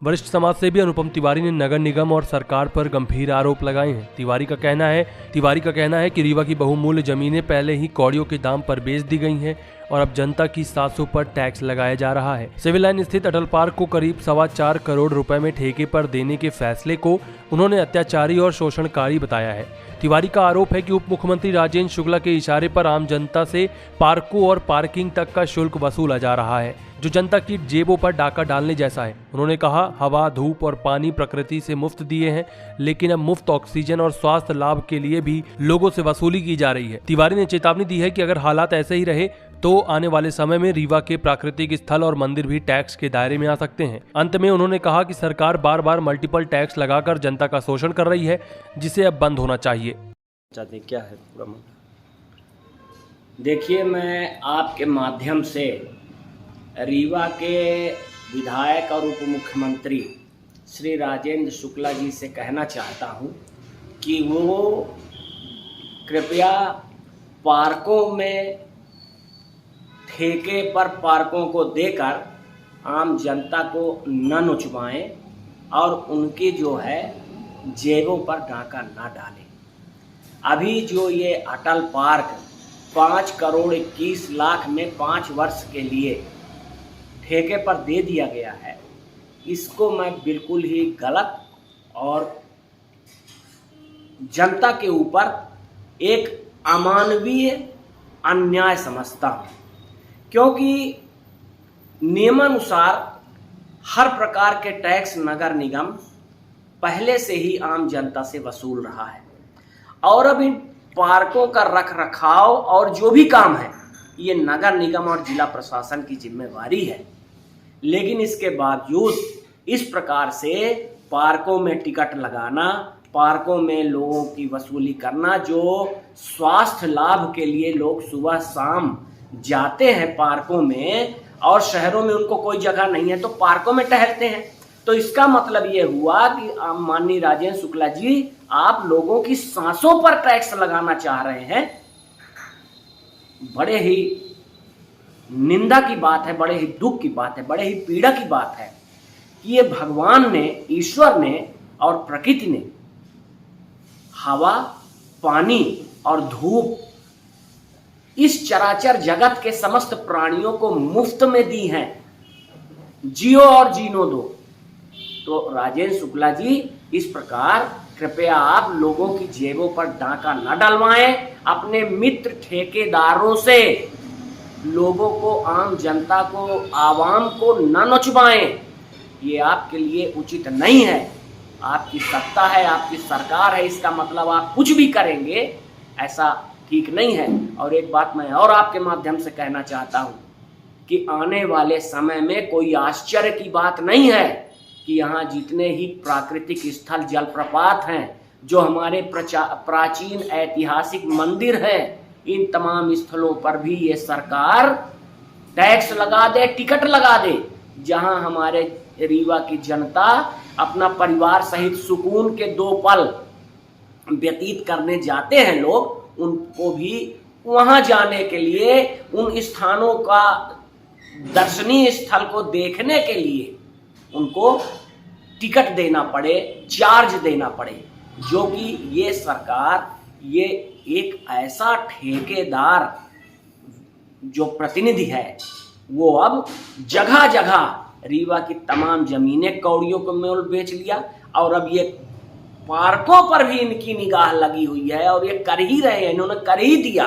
वरिष्ठ समाजसेवी अनुपम तिवारी ने नगर निगम और सरकार पर गंभीर आरोप लगाए हैं। तिवारी का कहना है कि रीवा की बहुमूल्य जमीनें पहले ही कौड़ियों के दाम पर बेच दी गई हैं और अब जनता की 700 पर टैक्स लगाया जा रहा है। सिविल लाइन स्थित अटल पार्क को करीब 4.25 करोड़ रुपए में ठेके पर देने के फैसले को उन्होंने अत्याचारी और शोषणकारी बताया है। तिवारी का आरोप है कि उप मुख्यमंत्री राजेंद्र शुक्ला के इशारे पर आम जनता से पार्कों और पार्किंग तक का शुल्क वसूला जा रहा है, जो जनता की जेबों पर डाका डालने जैसा है। उन्होंने कहा, हवा, धूप और पानी प्रकृति से मुफ्त दिए हैं, लेकिन अब मुफ्त ऑक्सीजन और स्वास्थ्य लाभ के लिए भी लोगों से वसूली की जा रही है। तिवारी ने चेतावनी दी है कि अगर हालात ऐसे ही रहे तो आने वाले समय में रीवा के प्राकृतिक स्थल और मंदिर भी टैक्स के दायरे में आ सकते हैं। अंत में उन्होंने कहा कि सरकार बार बार मल्टीपल टैक्स लगाकर जनता का शोषण कर रही है, जिसे अब बंद होना चाहिए। क्या है पूरा? देखिए, मैं आपके माध्यम से रीवा के विधायक और उप मुख्यमंत्री श्री राजेंद्र शुक्ला जी से कहना चाहता हूं कि वो कृपया पार्कों में ठेके पर पार्कों को देकर आम जनता को न नुचवाएं और उनकी जो है जेबों पर डाका ना डालें। अभी जो ये अटल पार्क 5 करोड़ 21 लाख में 5 वर्ष के लिए ठेके पर दे दिया गया है, इसको मैं बिल्कुल ही गलत और जनता के ऊपर एक अमानवीय अन्याय समझता हूँ, क्योंकि नियमानुसार हर प्रकार के टैक्स नगर निगम पहले से ही आम जनता से वसूल रहा है और अब इन पार्कों का रख रखाव और जो भी काम है ये नगर निगम और जिला प्रशासन की जिम्मेवारी है। लेकिन इसके बावजूद इस प्रकार से पार्कों में टिकट लगाना, पार्कों में लोगों की वसूली करना, जो स्वास्थ्य लाभ के लिए लोग सुबह शाम जाते हैं पार्कों में और शहरों में उनको कोई जगह नहीं है तो पार्कों में टहलते हैं, तो इसका मतलब ये हुआ कि माननीय राजेंद्र शुक्ला जी आप लोगों की सांसों पर टैक्स लगाना चाह रहे हैं। बड़े ही निंदा की बात है, बड़े ही दुख की बात है, बड़े ही पीड़ा की बात है कि ये भगवान ने, ईश्वर ने और प्रकृति ने हवा, पानी और धूप इस चराचर जगत के समस्त प्राणियों को मुफ्त में दी हैं, जियो और जीनो दो। तो राजेंद्र शुक्ला जी, इस प्रकार कृपया आप लोगों की जेबों पर डाका न डलवाएं, अपने मित्र ठेकेदारों से लोगों को, आम जनता को, आवाम को न नचवाएं। ये आपके लिए उचित नहीं है। आपकी सत्ता है, आपकी सरकार है, इसका मतलब आप कुछ भी करेंगे, ऐसा ठीक नहीं है। और एक बात मैं और आपके माध्यम से कहना चाहता हूं कि आने वाले समय में कोई आश्चर्य की बात नहीं है कि यहाँ जितने ही प्राकृतिक स्थल, जलप्रपात हैं, जो हमारे प्राचीन ऐतिहासिक मंदिर हैं, इन तमाम स्थलों पर भी ये सरकार टैक्स लगा दे, टिकट लगा दे। जहां हमारे रीवा की जनता अपना परिवार सहित सुकून के 2 पल व्यतीत करने जाते हैं लोग, उनको भी वहां जाने के लिए, उन स्थानों का दर्शनीय स्थल को देखने के लिए उनको टिकट देना पड़े, चार्ज देना पड़े, जो कि ये सरकार, ये एक ऐसा ठेकेदार जो प्रतिनिधि है, वो अब जगह जगह रीवा की तमाम जमीनें कौड़ियों को मोल बेच लिया और अब ये पार्कों पर भी इनकी निगाह लगी हुई है और ये कर ही रहे हैं, इन्होंने कर ही दिया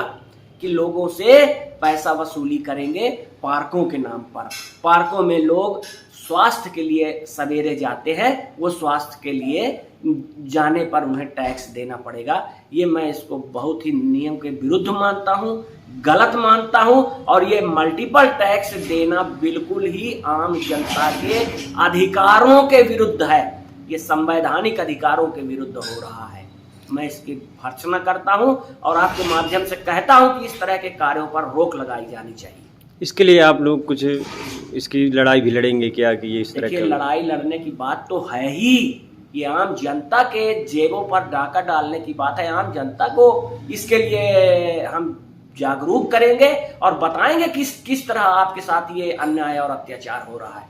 कि लोगों से पैसा वसूली करेंगे पार्कों के नाम पर। पार्कों में लोग स्वास्थ्य के लिए सवेरे जाते हैं, वो स्वास्थ्य के लिए जाने पर उन्हें टैक्स देना पड़ेगा। ये मैं इसको बहुत ही नियम के विरुद्ध मानता हूँ, गलत मानता हूँ और ये मल्टीपल टैक्स देना बिल्कुल ही आम जनता के अधिकारों के विरुद्ध है, ये संवैधानिक अधिकारों के विरुद्ध हो रहा है। मैं इसकी भर्त्सना करता हूं और आपके माध्यम से कहता हूं कि इस तरह के कार्यों पर रोक लगाई जानी चाहिए। इसके लिए आप लोग कुछ इसकी लड़ाई भी लड़ेंगे क्या कि ये इस तरह की लड़ाई लड़ने की बात तो है ही, ये आम जनता के जेबों पर डाका डालने की बात है। आम जनता को इसके लिए हम जागरूक करेंगे और बताएंगे किस तरह आपके साथ ये अन्याय और अत्याचार हो रहा है।